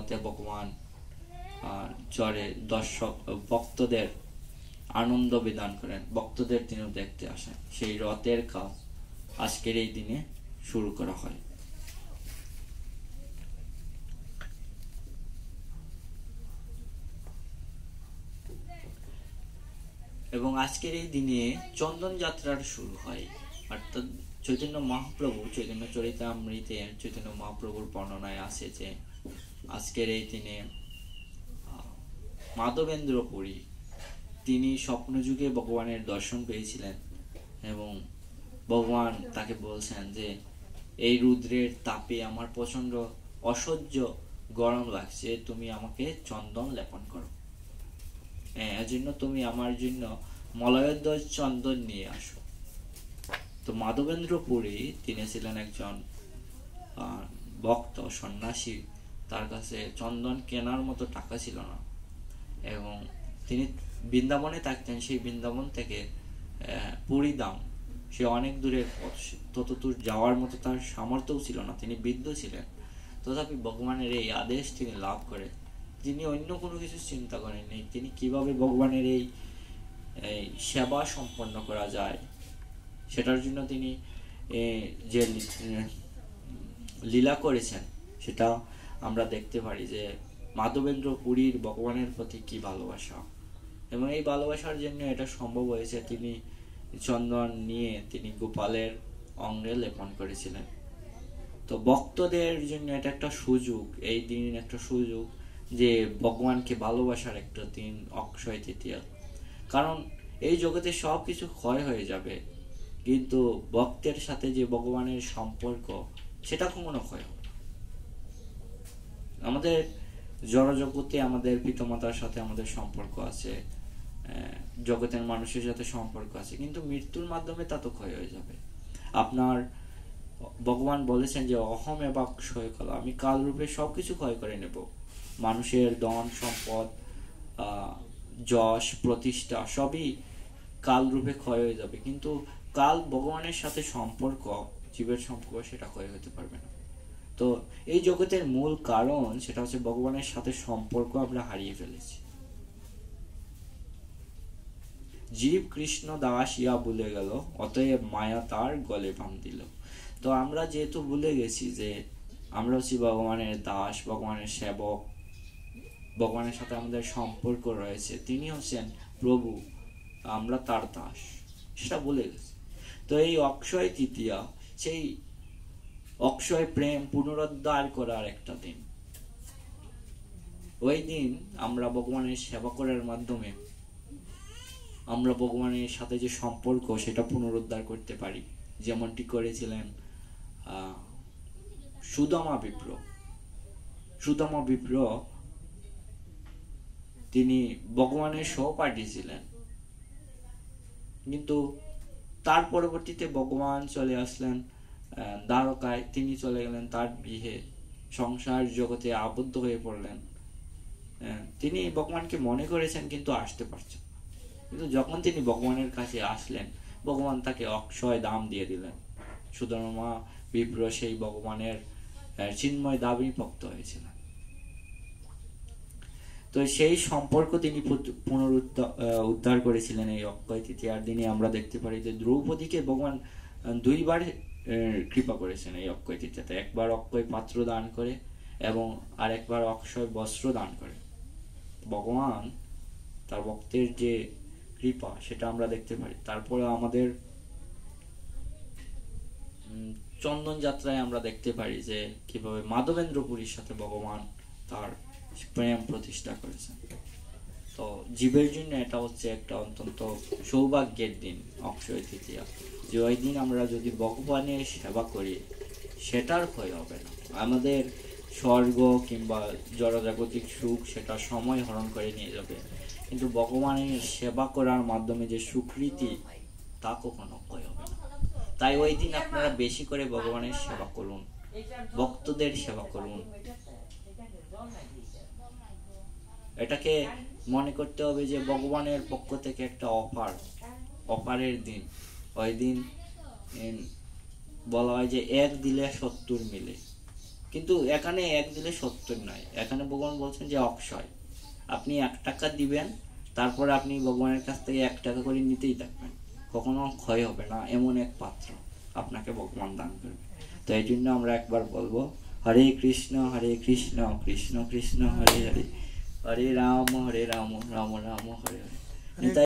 রথে ভগবান চড়ে দর্শক ভক্তদের আনন্দ বিধান করেন, ভক্তদের তিনিও দেখতে আসেন। সেই রথের কাজ আজকের এই দিনে শুরু করা হয়। এবং আজকের এই দিনে চন্দন যাত্রার শুরু হয়, অর্থাৎ চৈতন্য মহাপ্রভু চৈতন্য চরিতামৃতে চৈতন্য মহাপ্রভুর বর্ণনায় আছে যে আজকের এই দিনে মাধবেন্দ্র পুরী তিনি স্বপ্নযুগে ভগবানের দর্শন পেয়েছিলেন এবং ভগবান তাকে বলছেন যে এই রুদ্রের তাপে আমার প্রচন্ড অসহ্য গরম লাগছে, তুমি আমাকে চন্দন লেপন করো, এজন্য তুমি আমার জন্য মলয়ধ্বজ চন্দন নিয়ে আসো। তো মাধবেন্দ্র পুরী তিনি ছিলেন একজন ভক্ত সন্ন্যাসী, তার কাছে চন্দন কেনার মতো টাকা ছিল না এবং তিনি বৃন্দাবনে থাকতেন। সেই বৃন্দাবন থেকে পুরী দাম, সে অনেক দূরের পথ, তত দূর যাওয়ার মতো তার সামর্থ্যও ছিল না, তিনি বৃদ্ধ ছিলেন। তথাপি ভগবানের এই আদেশ তিনি লাভ করে তিনি অন্য কোনো কিছু চিন্তা করেননি, তিনি কিভাবে ভগবানের এই সেবা সম্পন্ন করা যায় সেটার জন্য তিনি যে লীলা করেছেন সেটা আমরা দেখতে পারি যে মাধবেন্দ্র পুরীর ভগবানের প্রতি কি ভালোবাসা, এবং এই ভালোবাসার জন্য এটা সম্ভব হয়েছে তিনি চন্দন নিয়ে তিনি গোপালের অঙ্গে লেপন করেছিলেন। তো ভক্তদের জন্য এটা একটা সুযোগ, এই দিন একটা সুযোগ যে ভগবানকে ভালোবাসার একটা দিন অক্ষয় তৃতীয়া। কারণ এই জগতে সবকিছু ক্ষয় হয়ে যাবে, কিন্তু ভক্তের সাথে যে ভগবানের সম্পর্ক সেটা কখনো ক্ষয় হবে না। আমাদের জড়জগতে আমাদের পিতামাতার সাথে আমাদের সম্পর্ক আছে, জগতের মানুষের সাথে সম্পর্ক আছে, কিন্তু মৃত্যুর মাধ্যমে তা তো ক্ষয় হয়ে যাবে। আপনার ভগবান বলেছেন যে অহম এবা ক্ষয় কলা, আমি কাল রূপে সবকিছু ক্ষয় করে নেব। মানুষের ধন সম্পদ, যশ প্রতিষ্ঠা সবই কাল রূপে ক্ষয় হয়ে যাবে, কিন্তু কাল ভগবানের সাথে সম্পর্ক, জীবের সম্পর্ক সেটা ক্ষয় হতে পারবে না। তো এই জগতের মূল কারণ সেটা হচ্ছে ভগবানের সাথে সম্পর্ক আমরা হারিয়ে ফেলেছি। জীব কৃষ্ণ দাস ইয়া ভুলে গেল, অতএব মায়া তার গলে বাঁধ দিল। তো আমরা যেহেতু ভুলে গেছি যে আমরা হচ্ছি ভগবানের দাস, ভগবানের সেবক, ভগবানের সাথে আমাদের সম্পর্ক রয়েছে, তিনি হচ্ছেন প্রভু, আমরা তার দাস, সেটা ভুলে গেছি। তো এই অক্ষয় তৃতীয়া সেই অক্ষয় প্রেম পুনরুদ্ধার করার একটা দিন। ওই দিন আমরা ভগবানের সেবা করার মাধ্যমে আমরা ভগবানের সাথে যে সম্পর্ক সেটা পুনরুদ্ধার করতে পারি, যেমনটি করেছিলেন সুদামা বিপ্র। সুদামা বিপ্র তিনি ভগবানের সহপাঠী ছিলেন, কিন্তু তার পরবর্তীতে ভগবান চলে আসলেন দ্বারকায়, তিনি চলে গেলেন তার গৃহে, সংসার জগতে আবদ্ধ হয়ে পড়লেন। তিনি ভগবানকে মনে করেছেন কিন্তু আসতে পারছেন, কিন্তু যখন তিনি ভগবানের কাছে আসলেন ভগবান তাকে অক্ষয় দাম দিয়ে দিলেন। সুদামা বিপ্র সেই ভগবানের চিন্ময় দাবি ভক্ত হয়েছিলেন। তো সেই সম্পর্ক তিনি উদ্ধার করেছিলেন এই অক্ষয় তৃতীয়ার দিনে। আমরা দেখতে পারি যে দ্রৌপদীকে ভগবান দুইবার কৃপা করেছেন এই অক্ষয় তৃতীয়াতে, একবার অক্ষয় পাত্র দান করে এবং আরেকবার অক্ষয় বস্ত্র দান করে। ভগবান তার ভক্তের যে কৃপা সেটা আমরা দেখতে পারি। তারপরে আমাদের চন্দন যাত্রায় আমরা দেখতে পারি যে কিভাবে মাধবেন্দ্র পুরীর সাথে ভগবান তার প্রেম প্রতিষ্ঠা করেছেন। তো জীবের জন্য এটা হচ্ছে একটা অত্যন্ত সৌভাগ্যের দিন অক্ষয় তৃতীয়া, যে ওই দিন আমরা যদি ভগবানের সেবা করি সেটার ক্ষয় হবে না। আমাদের স্বর্গ কিংবা জড়জাগতিক সুখ সেটা সময় হরণ করে নিয়ে যাবে, কিন্তু ভগবানের সেবা করার মাধ্যমে যে স্বীকৃতি তা কখনো ক্ষয় হবে না। তাই ওই দিন আপনারা বেশি করে ভগবানের সেবা করুন, ভক্তদের সেবা করুন। এটাকে মনে করতে হবে যে ভগবানের পক্ষ থেকে একটা অফারের দিন। ওই দিন বলা হয় যে এক দিলে 70 মিলে, কিন্তু এখানে এক দিলে 70 নয়, এখানে ভগবান বলছেন যে অক্ষয়। আপনি 1 টাকা দিবেন, তারপরে আপনি ভগবানের কাছ থেকে 1 টাকা করে নিতেই থাকবেন, কখনো ক্ষয় হবে না, এমন এক পাত্র আপনাকে ভগবান দান করবে। তো এই জন্য আমরা একবার বলবো হরে কৃষ্ণ কৃষ্ণ কৃষ্ণ হরে হরে, হরে রাম রাম রাম হরে হরে।